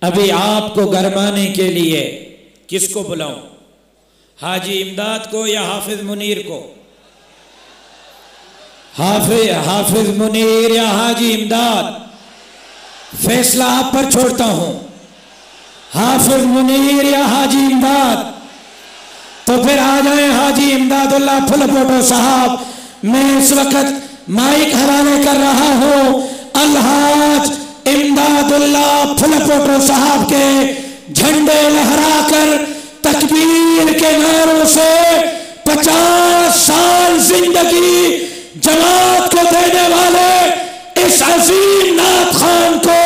अभी आपको गरमाने के लिए किसको बुलाऊं, हाजी इमदाद को या हाफिज मुनीर को? हाफिज मुनीर या हाजी इमदाद? फैसला आप पर छोड़ता हूं, हाफिज मुनीर या हाजी इमदाद। तो फिर आ जाए हाजी इमदादुल्लाह फुलपोटो साहब। मैं इस वक्त माइक हवाले कर रहा हूं अलहाज इमदादुल्लाह फुलपोटो साहब के झंडे लहराकर तकबीर के नारों से 50 साल जिंदगी जमात को देने वाले इस अजीम नात खान को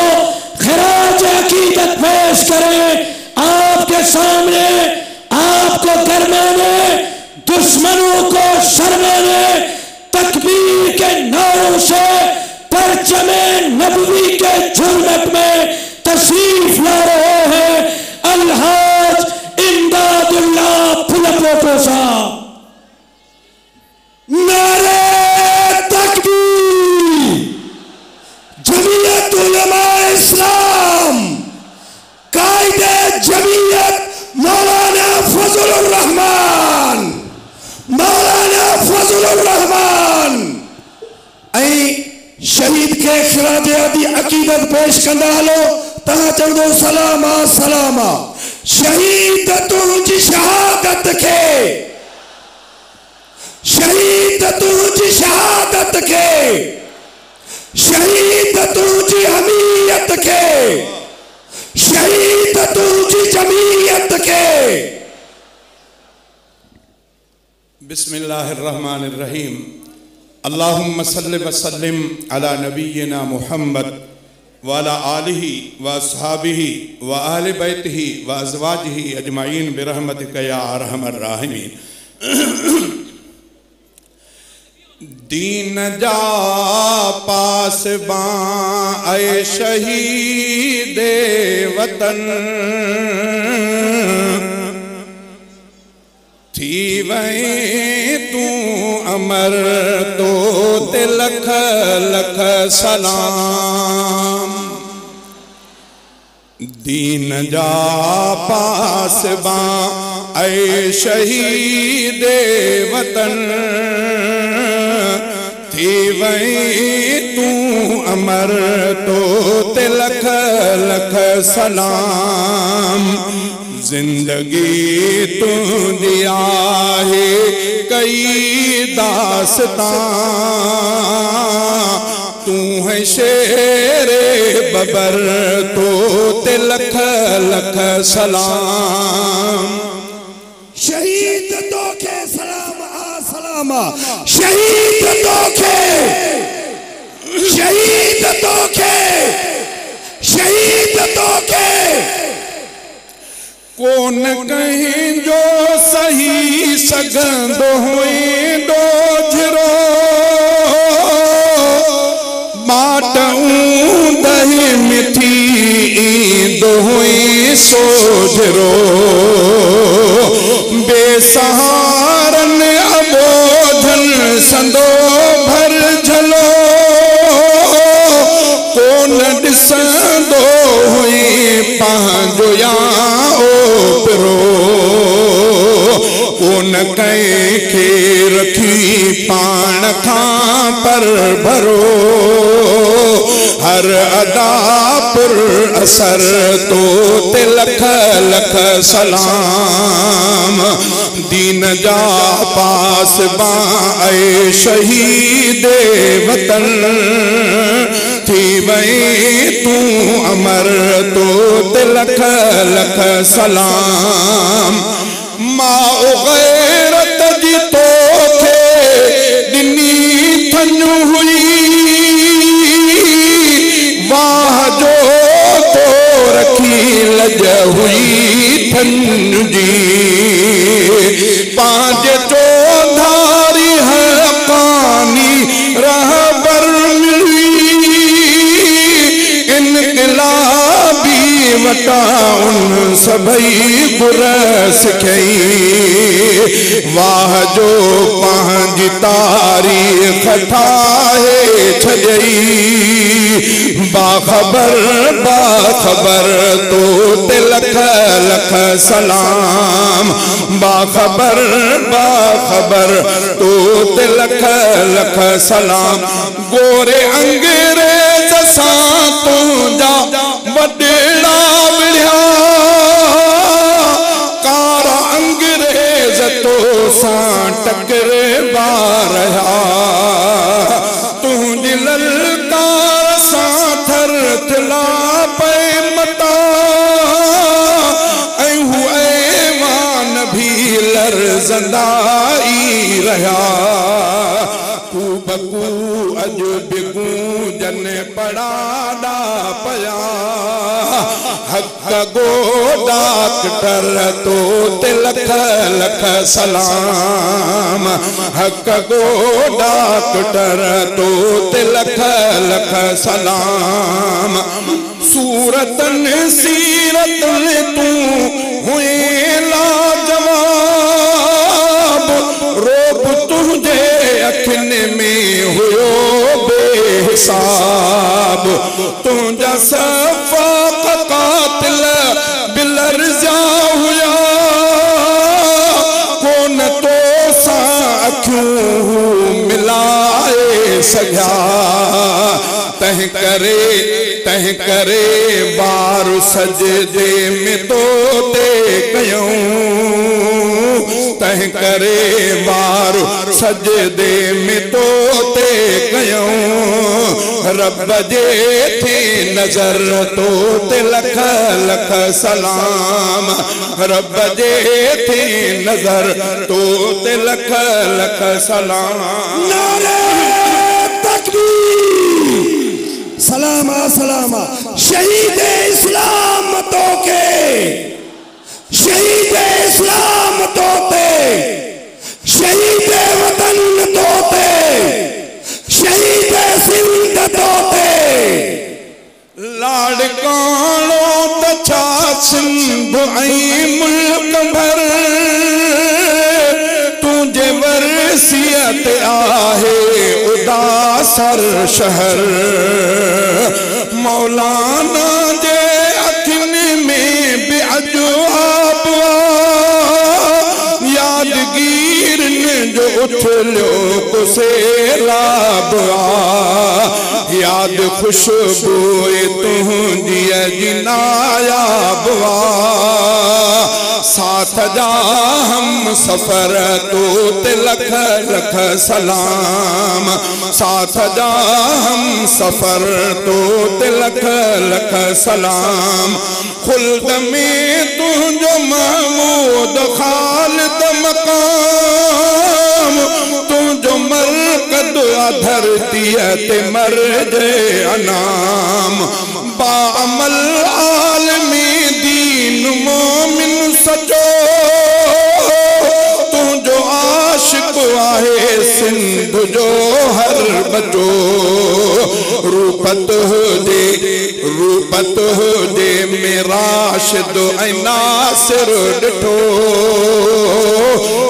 खिराज अकीदत पेश करें। आपके सामने आपको गरमाने, दुश्मनों को शर्माने, तकबीर के नारों से परचमे नबवी के झुरमट में तशरीफ ला रहे हैं अलहाज इमदादुल्लाह फुलपोटो साहब। नारे तकबीर, जमीयत उलमा इस्लाम, कायदे जमीयत मौलाना फजलुर रहमान, मौलाना फजलुर रहमान ऐं शहीद के खिराज अकीदत पेश कंदा हलो। तव्हां चवंदो सलामा सलामा। शहीद तुंहिंजी शहादत खे, शहीद तुंहिंजी शहादत खे, शहीद तुंहिंजी हमीयत खे, शहीद तुंहिंजी जमीयत खे। बिस्मिल्लाहिर्रहमानिर्रहीम। अल्लाहुम्मा सल्लि व सल्लिम अला नबिय्यिना मुहम्मद व अला आलिहि व अस्हाबिहि व अहलि बैतिहि व अज़वाजिहि अजमाइन बिरहमतिका या अरहमर राहिमीन। दीन जा पासबां ऐ शहीदे वतन, थी वहीं तू अमर तो ते लख लख सलाम। दीन जा पासबां ऐ शहीदे वतन, थी वहीं तू अमर तो ते लख लख सलाम। जिंदगी तुंहिंजी आहे कई दास्तां, तू है शेरे बबर तो ते लख लख सलाम। शहीद तो के सलाम आ सलामा, शहीद तो के, शहीद तो के, शहीद तो के। कोन कहीं जो सही सगंदो हुई डोझरो, बाटूं दही मिठी ईंदो हुई सोझरो। बेसहारन अबोधन संदो भर झलो, कोन ॾिसंदो हुई पंहिंजो या कोन कंहिंखे रखी पाण खां पर भरो। हर अदा पुर असर तो ते लख लख सलाम। दीन जा पासबां ऐ शहीदे वतन, थी वहीं तू अमर तो ते लख लख सलाम। माओ गैरत जी तोखे ॾिनी थन हुई, वाह जो तो रखी लज हुई थन जी। पंहिंजे चौधारी हक़ानी रहबर मिली, इनक़लाबी वटा उन सभई गुर सिखई। वाह जो पंहिंजी तारीख़ ठाहे छॾई, बाख़बर बाख़बर तो ते लख लख सलाम। बाखबर बाखबर तो ते लख लख सलाम। गोरे अंग्रेज सां तुंहिंजा वॾेड़ा विढ़िया, कारा अंग्रेज तो सां टकरे बारहा। तुंहिंजी ललकार सां थर थिला पे मता, ऐं हू ऐवान भी लरज़ंदा ई रहिया। कू बकू अॼु बि गूंजन पड़ाड़ा पया, हक़ गो डॉक्टर तो ते लख लख सलाम। हक़ गो डॉक्टर तो ते लख लख सलाम। सूरतन सीरतन तू हुए लाजवाब, रोब तुझे अखिन में हुयो बेहिसाब। तुझा सफ़ाक कातिल बिलर्जा हुया, कोन तो सां अखियूं मिलाए सघिया। तंहिं करे वार सजदे में तो ते कयूं, तंहिं करे वार सजदे में तो ते कयूं। रब जे थी नजर तो ते लख लख सलाम। रब जे थी नजर तो ते लख लख सलाम। नारे तकबीर, सलामा सलामा। शहीद इस्लाम तो के, शहीद इस्लाम तोते, शहीद वतन तोते, शहीद सिंध तोते। लाड़काणो त छा सिंध ऐं मुल्क भर, तुंहिंजे वरसियत आहे उदासर शहर। मौलाना जे अखियुनि में बि अॼु जो उथलियो को सैलाब आ। याद खुशबूए तुंहिंजी जी नायाब आ। साथ जा हम सफर तो ते लख लख सलाम। साथ जा हम सफर तो ते लख लख सलाम। खुल्द में तुझो महमूद खालिद मकाम, तुझो मरकद धरती ते मर्द अनाम। बाअमल आलमी दीन मोमिन सचो, तुझो आशिक आहे सिंध जो हर बचो। रूपत हो दे मेरा राशिद ऐं नासिर ॾिठो।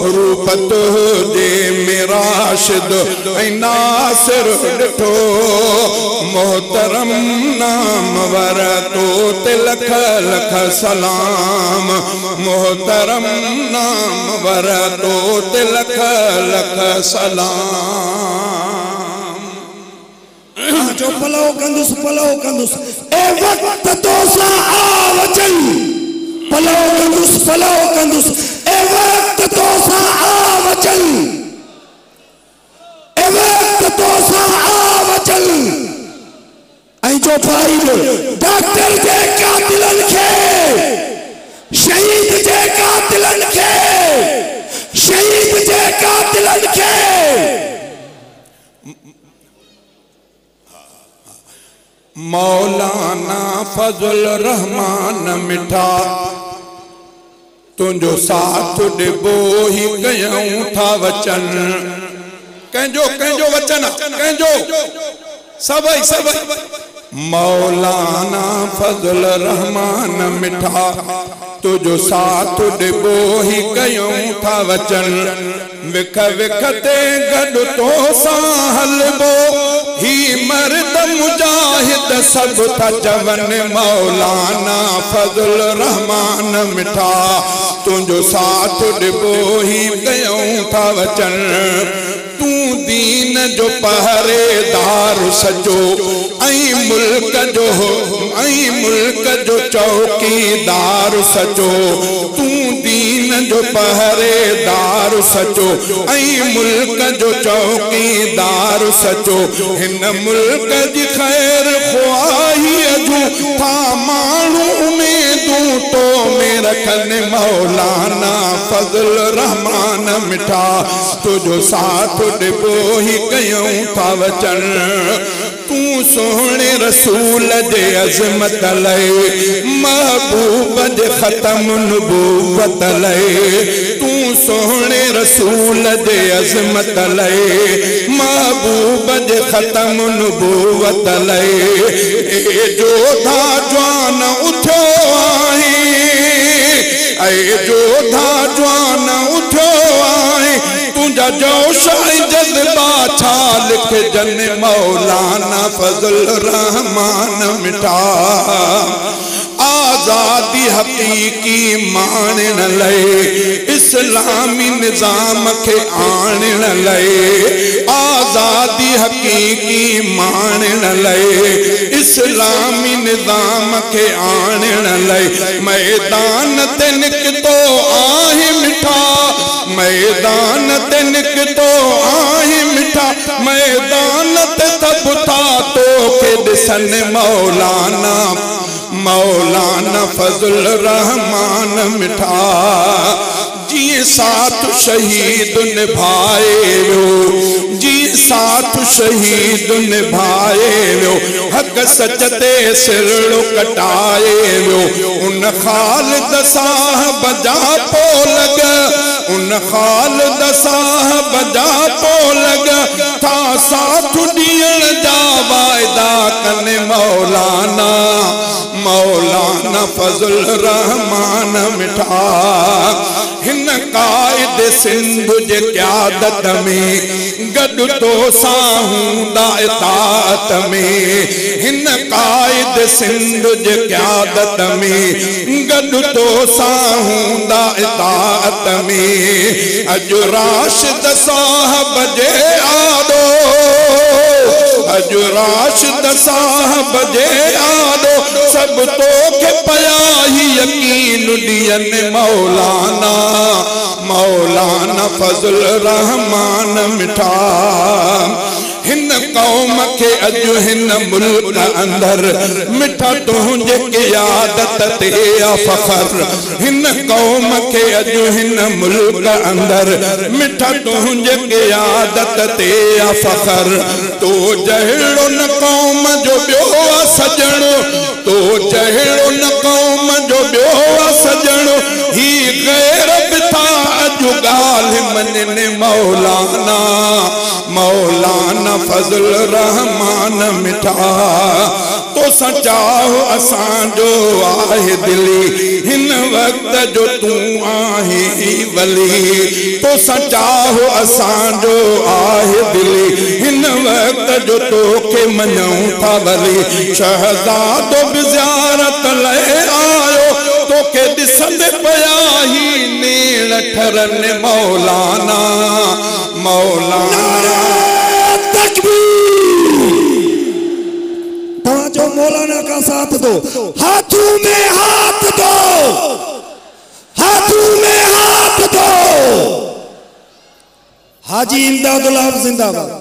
रूपत हो दे मेरा राशिद ऐं नासिर ॾिठो। मोहतरम नाम वरतो ते लख लख सलाम। मोहतरम नाम वरतो ते लख लख सलाम। जो पलो कंदुस ए वक्त तो सा आवचन। पलो कंदुस ए वक्त तो सा आवचन। ए वक्त तो सा आवचन। ऐं जो फाइल डॉक्टर जे कातिलन खे, शहीद जे कातिलन खे, शहीद जे कातिलन खे मौलाना फजल रहमान मिठा तुझो साथ डिबो ही कयूं था वचन। कंहिंजो वचन कंहिंजो सभई मौलाना फजल रहमान मिठा तुझो साथ डिबो ही कयूं था वचन। विख विख ते गॾु तो सां हलबो ही मर्द मुजाहिद सब था चवन मौलाना फजल रहमान मिठा तुझो साथ डिबो ही कयूं था वचन तू दीन जो पहरेदार सजो मुल्क जो चौकीदार सजो तू दीन जो पहरेदार सजो मुल्क जो चौकीदार सजो हिन मुल्क जी खैर ख्वाही अजू था मानू में तू तो मेरा कन मौलाना फजल रहमान मिठा तुझो साथ डिबो ही कयूं था वचन तू सोहणे रसूल जे अज़मत लए महबूब जे ख़तम नबूवत लए तू सोहणे रसूल जे अज़मत लए महबूब जे ख़तम नबूवत लए ए जोधा जवान उठो आहे ए जोधा जवान उठो आहे तुझा जोश जज्बा छा लिख जन मौलाना फजल रहमान मिठा आजादी हकीकी माणण लए इस्लामी निजाम के आणण लए आजादी हकीकी माणण लए इस्लामी निजाम के आणण लए मैदान ते निकतो आहे मिठा मैदान ते निकतो आहे मिठा मैदान ते तब था तो के दिसन मौलाना मौलाना फजल रहमान मिठा जी साथ शहीद निभाए वो जी साथ शहीद निभाए वो हक सच ते सिरड़ो कटाए वो उन खालिद साहब जा पो लग उन खालिद साहब जा पो लग था साथ दियण जा वायदा कने मौलाना मौलाना फजल रहमान मिठा हिन कायद सिंध जे क़यादत में गॾु तो सां हूंदा इताअत में हिन कायद सिंध जे क़यादत में गॾु तो सां हूंदा इताअत में अॼु राशिद साहब जे आॾो अॼु राशिद साहब जे आॾो सब तो के पया ही यकीन ॾियनि मौलाना मौलाना फजल रहमान मिठा हिन कौम के अॼु हिन मुल्क अंदर मिठा तुंहिंजे क़यादत ते फ़ख्र हिन कौम के अॼु हिन मुल्क अंदर मिठा तुंहिंजे क़यादत ते फ़ख्र तो जहिड़ो न कौम जो ॿियो सजणो तो जहिड़ो न कौम जो ॿियो सजणो ही गैर बिथा अॼु ॻाल्हि मञनि मौलाना मौलाना फजल रहमान मिठा तो सचाओ असांजो आहे दिली हिन वक्त जो तू आहे वली तो सचाओ असांजो आहे दिली हिन वक्त जो तो के मञूं था वली शहजादो भी ज़ियारत लए आयो तो के दिसंदे पया ही नेड़ ठरन मौलाना मौलाना जो मौलाना का साथ दो हाथों में हाथ दो हाथों में हाथ दो हाजी इमदादुल हक जिंदाबाद।